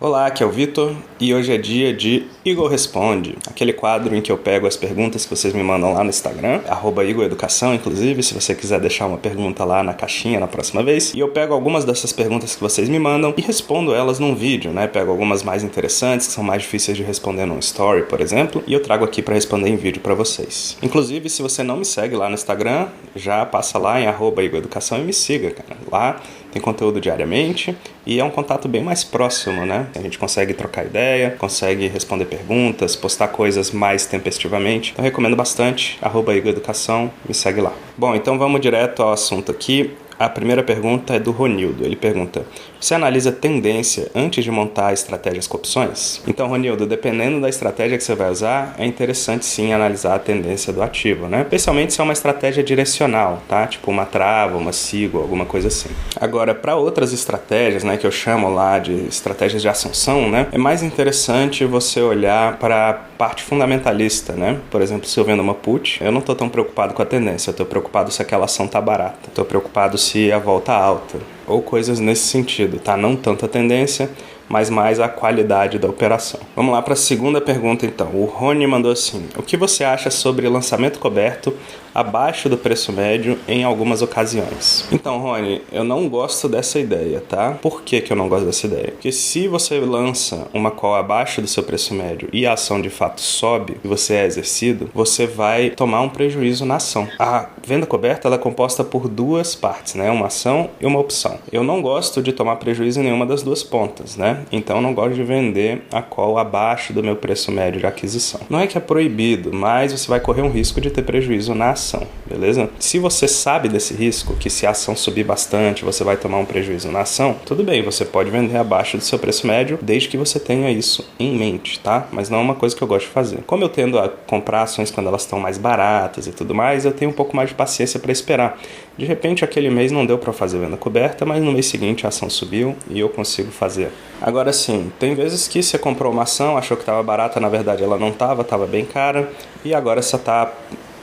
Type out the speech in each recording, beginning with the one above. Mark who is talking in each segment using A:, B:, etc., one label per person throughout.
A: Olá, aqui é o Vitor e hoje é dia de Igor Responde, aquele quadro em que eu pego as perguntas que vocês me mandam lá no Instagram, @IgorEducação, inclusive, se você quiser deixar uma pergunta lá na caixinha na próxima vez. E eu pego algumas dessas perguntas que vocês me mandam e respondo elas num vídeo, né? Pego algumas mais interessantes, que são mais difíceis de responder num story, por exemplo, e eu trago aqui para responder em vídeo para vocês. Inclusive, se você não me segue lá no Instagram, já passa lá em @IgorEducação e me siga, cara. Lá tem conteúdo diariamente e é um contato bem mais próximo, né? A gente consegue trocar ideia, consegue responder perguntas, postar coisas mais tempestivamente. Então recomendo bastante, @IgorEducação, me segue lá. Bom, então vamos direto ao assunto aqui. A primeira pergunta é do Ronildo. Ele pergunta: você analisa tendência antes de montar estratégias com opções? Então, Ronildo, dependendo da estratégia que você vai usar, é interessante sim analisar a tendência do ativo, né? Especialmente se é uma estratégia direcional, tá? Tipo uma trava, uma sigla, alguma coisa assim. Agora, para outras estratégias, né, que eu chamo lá de estratégias de assunção, né, é mais interessante você olhar para a parte fundamentalista, né? Por exemplo, se eu vendo uma put, eu não estou tão preocupado com a tendência, eu estou preocupado se aquela ação está barata, estou preocupado se a volta alta, ou coisas nesse sentido, tá? Não tanto a tendência, mas mais a qualidade da operação. Vamos lá para a segunda pergunta então. O Rony mandou assim: o que você acha sobre lançamento coberto abaixo do preço médio em algumas ocasiões? Então, Rony, eu não gosto dessa ideia, tá? Por que eu não gosto dessa ideia? Porque se você lança uma call abaixo do seu preço médio e a ação de fato sobe e você é exercido, você vai tomar um prejuízo na ação. A venda coberta ela é composta por duas partes, né? Uma ação e uma opção. Eu não gosto de tomar prejuízo em nenhuma das duas pontas, né? Então eu não gosto de vender a call abaixo do meu preço médio de aquisição. Não é que é proibido, mas você vai correr um risco de ter prejuízo na ação, beleza? Se você sabe desse risco, que se a ação subir bastante, você vai tomar um prejuízo na ação, tudo bem, você pode vender abaixo do seu preço médio, desde que você tenha isso em mente, tá? Mas não é uma coisa que eu gosto de fazer. Como eu tendo a comprar ações quando elas estão mais baratas e tudo mais, eu tenho um pouco mais de paciência para esperar. De repente, aquele mês não deu para fazer venda coberta, mas no mês seguinte a ação subiu e eu consigo fazer. Agora sim, tem vezes que você comprou uma ação, achou que estava barata, na verdade ela não estava bem cara, e agora você está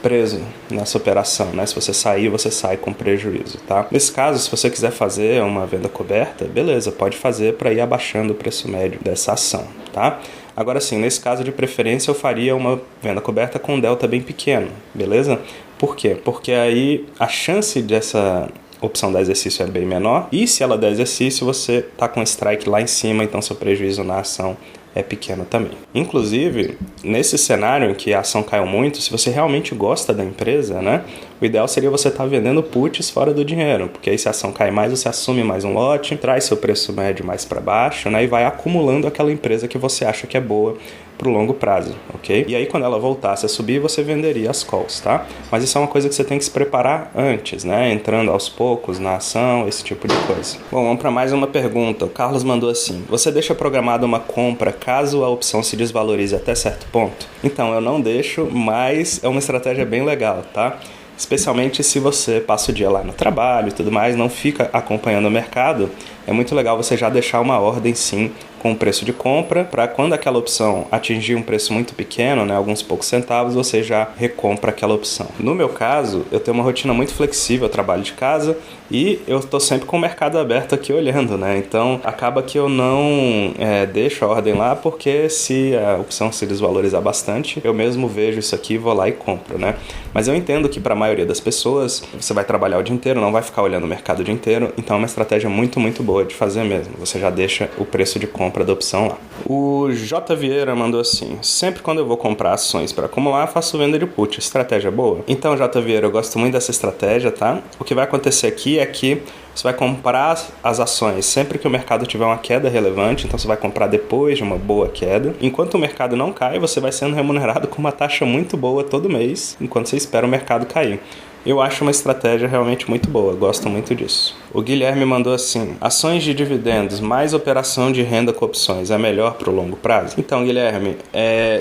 A: preso nessa operação, né? Se você sair, você sai com prejuízo, tá? Nesse caso, se você quiser fazer uma venda coberta, beleza, pode fazer para ir abaixando o preço médio dessa ação, tá? Agora sim, nesse caso de preferência, eu faria uma venda coberta com um delta bem pequeno, beleza? Por quê? Porque aí a chance dessa opção dar exercício é bem menor, e se ela der exercício, você tá com strike lá em cima, então seu prejuízo na ação é pequeno também. Inclusive, nesse cenário em que a ação caiu muito, se você realmente gosta da empresa, né, o ideal seria você estar vendendo puts fora do dinheiro, porque aí se a ação cai mais, você assume mais um lote, traz seu preço médio mais para baixo, né, e vai acumulando aquela empresa que você acha que é boa para o longo prazo, ok? E aí quando ela voltasse a subir, você venderia as calls, tá? Mas isso é uma coisa que você tem que se preparar antes, né? Entrando aos poucos na ação, esse tipo de coisa. Bom, vamos para mais uma pergunta. O Carlos mandou assim: você deixa programada uma compra caso a opção se desvalorize até certo ponto? Então, eu não deixo, mas é uma estratégia bem legal, tá? Especialmente se você passa o dia lá no trabalho e tudo mais, não fica acompanhando o mercado, é muito legal você já deixar uma ordem sim com o preço de compra, para quando aquela opção atingir um preço muito pequeno, né, alguns poucos centavos, você já recompra aquela opção. No meu caso, eu tenho uma rotina muito flexível, eu trabalho de casa e eu estou sempre com o mercado aberto aqui olhando, né? Então acaba que eu não deixo a ordem lá, porque se a opção se desvalorizar bastante, eu mesmo vejo isso aqui, vou lá e compro, né? Mas eu entendo que para a maioria das pessoas, você vai trabalhar o dia inteiro, não vai ficar olhando o mercado o dia inteiro, então é uma estratégia muito, muito boa de fazer mesmo. Você já deixa o preço de compra da opção lá. O J. Vieira mandou assim: sempre quando eu vou comprar ações para acumular, faço venda de put. Estratégia boa? Então, J. Vieira, eu gosto muito dessa estratégia, tá? O que vai acontecer aqui é que você vai comprar as ações sempre que o mercado tiver uma queda relevante, então você vai comprar depois de uma boa queda. Enquanto o mercado não cai, você vai sendo remunerado com uma taxa muito boa todo mês, enquanto você espera o mercado cair. Eu acho uma estratégia realmente muito boa, gosto muito disso. O Guilherme mandou assim: ações de dividendos mais operação de renda com opções é melhor para o longo prazo? Então, Guilherme,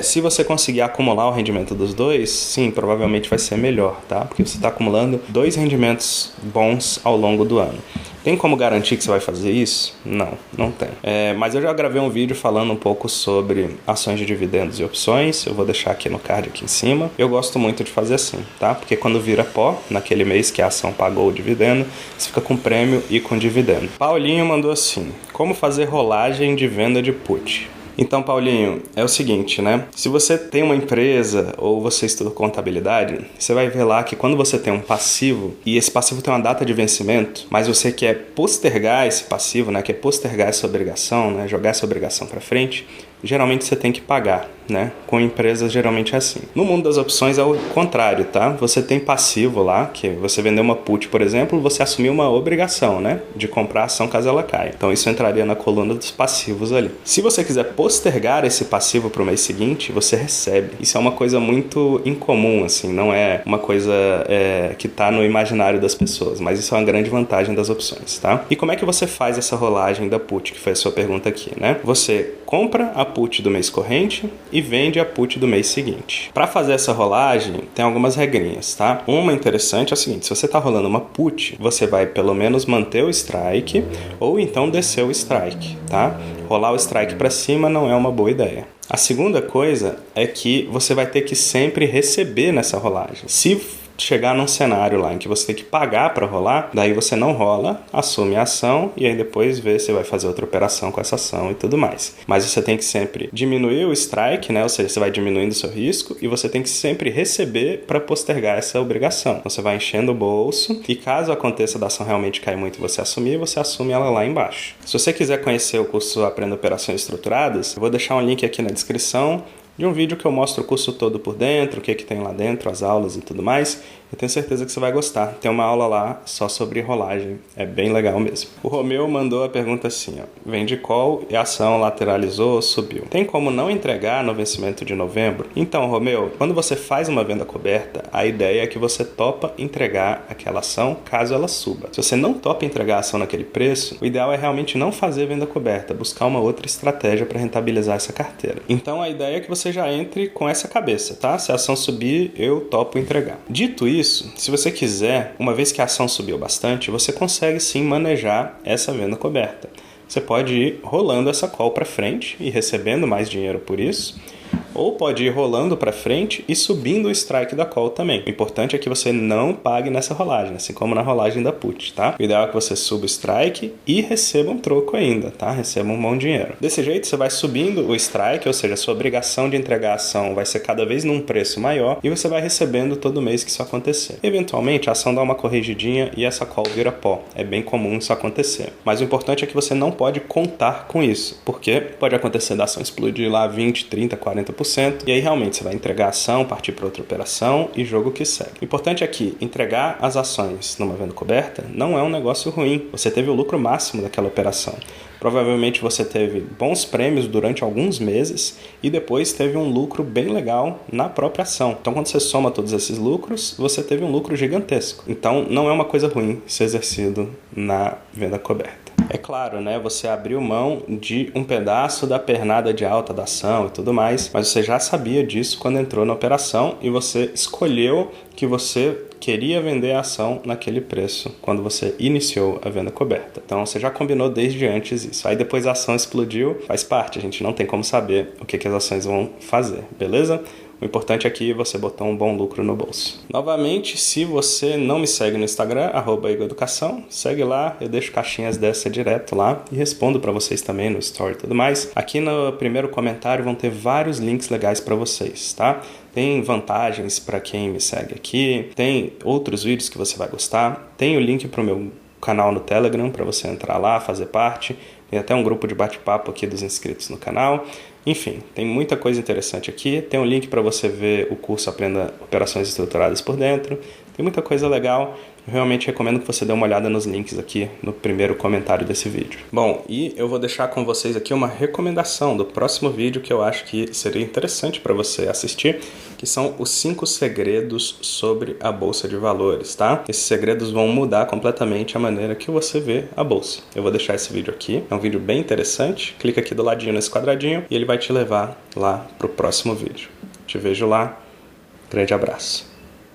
A: se você conseguir acumular o rendimento dos dois, sim, provavelmente vai ser melhor, tá? Porque você está acumulando dois rendimentos bons ao longo do ano. Tem como garantir que você vai fazer isso? Não, não tem. Mas eu já gravei um vídeo falando um pouco sobre ações de dividendos e opções. Eu vou deixar aqui no card aqui em cima. Eu gosto muito de fazer assim, tá? Porque quando vira pó, naquele mês que a ação pagou o dividendo, você fica com prêmio e com dividendo. Paulinho mandou assim: como fazer rolagem de venda de put? Então, Paulinho, é o seguinte, né? Se você tem uma empresa ou você estuda contabilidade, você vai ver lá que quando você tem um passivo e esse passivo tem uma data de vencimento, mas você quer postergar esse passivo, né? Quer postergar essa obrigação, né? Jogar essa obrigação para frente, geralmente você tem que pagar, né? Com empresas geralmente é assim. No mundo das opções é o contrário, tá? Você tem passivo lá, que você vendeu uma put, por exemplo, você assumiu uma obrigação, né? De comprar a ação caso ela caia. Então isso entraria na coluna dos passivos ali. Se você quiser postergar esse passivo para o mês seguinte, você recebe. Isso é uma coisa muito incomum, assim, não é uma coisa que está no imaginário das pessoas, mas isso é uma grande vantagem das opções, tá? E como é que você faz essa rolagem da put, que foi a sua pergunta aqui, né? Você compra a put do mês corrente e vende a put do mês seguinte. Para fazer essa rolagem, tem algumas regrinhas, tá? Uma interessante é a seguinte: se você está rolando uma put, você vai pelo menos manter o strike ou então descer o strike, tá? Rolar o strike para cima não é uma boa ideia. A segunda coisa é que você vai ter que sempre receber nessa rolagem. Se chegar num cenário lá em que você tem que pagar para rolar, daí você não rola, assume a ação e aí depois vê se vai fazer outra operação com essa ação e tudo mais. Mas você tem que sempre diminuir o strike, né? Ou seja, você vai diminuindo o seu risco e você tem que sempre receber para postergar essa obrigação. Você vai enchendo o bolso e caso aconteça da ação realmente cair muito e você assumir, você assume ela lá embaixo. Se você quiser conhecer o curso Aprenda Operações Estruturadas, eu vou deixar um link aqui na descrição de um vídeo que eu mostro o curso todo por dentro, o que tem lá dentro, as aulas e tudo mais. Eu tenho certeza que você vai gostar. Tem uma aula lá só sobre rolagem. É bem legal mesmo. O Romeu mandou a pergunta assim, ó: vende call e a ação lateralizou, subiu. Tem como não entregar no vencimento de novembro? Então, Romeu, quando você faz uma venda coberta, a ideia é que você topa entregar aquela ação caso ela suba. Se você não topa entregar a ação naquele preço, o ideal é realmente não fazer venda coberta, buscar uma outra estratégia para rentabilizar essa carteira. Então, a ideia é que você já entre com essa cabeça, tá? Se a ação subir, eu topo entregar. Dito isso, se você quiser, uma vez que a ação subiu bastante, você consegue sim manejar essa venda coberta. Você pode ir rolando essa call para frente e recebendo mais dinheiro por isso, ou pode ir rolando para frente e subindo o strike da call também. O importante é que você não pague nessa rolagem, assim como na rolagem da put, tá? O ideal é que você suba o strike e receba um troco ainda, tá? Receba um bom dinheiro. Desse jeito, você vai subindo o strike, ou seja, a sua obrigação de entregar a ação vai ser cada vez num preço maior e você vai recebendo todo mês que isso acontecer. Eventualmente, a ação dá uma corrigidinha e essa call vira pó. É bem comum isso acontecer. Mas o importante é que você não pode contar com isso, porque pode acontecer da ação explodir lá 20, 30, 40%, e aí realmente você vai entregar a ação, partir para outra operação e jogo que segue. O importante é que entregar as ações numa venda coberta não é um negócio ruim. Você teve o lucro máximo daquela operação. Provavelmente você teve bons prêmios durante alguns meses e depois teve um lucro bem legal na própria ação. Então, quando você soma todos esses lucros, você teve um lucro gigantesco. Então, não é uma coisa ruim ser exercido na venda coberta. É claro, né? Você abriu mão de um pedaço da pernada de alta da ação e tudo mais, mas você já sabia disso quando entrou na operação e você escolheu que você queria vender a ação naquele preço quando você iniciou a venda coberta. Então você já combinou desde antes isso. Aí depois a ação explodiu, faz parte, a gente não tem como saber o que as ações vão fazer, beleza? O importante aqui é você botar um bom lucro no bolso. Novamente, se você não me segue no Instagram, @igoeducação, segue lá, eu deixo caixinhas dessa direto lá e respondo para vocês também no story e tudo mais. Aqui no primeiro comentário vão ter vários links legais para vocês, tá? Tem vantagens para quem me segue aqui, tem outros vídeos que você vai gostar, tem o link para o meu canal no Telegram para você entrar lá, fazer parte, tem até um grupo de bate-papo aqui dos inscritos no canal. Enfim, tem muita coisa interessante aqui. Tem um link para você ver o curso Aprenda Operações Estruturadas por Dentro. Tem muita coisa legal. Eu realmente recomendo que você dê uma olhada nos links aqui no primeiro comentário desse vídeo. Bom, e eu vou deixar com vocês aqui uma recomendação do próximo vídeo que eu acho que seria interessante para você assistir, que são os 5 segredos sobre a Bolsa de Valores, tá? Esses segredos vão mudar completamente a maneira que você vê a Bolsa. Eu vou deixar esse vídeo aqui, é um vídeo bem interessante. Clica aqui do ladinho nesse quadradinho e ele vai te levar lá para o próximo vídeo. Te vejo lá, grande abraço.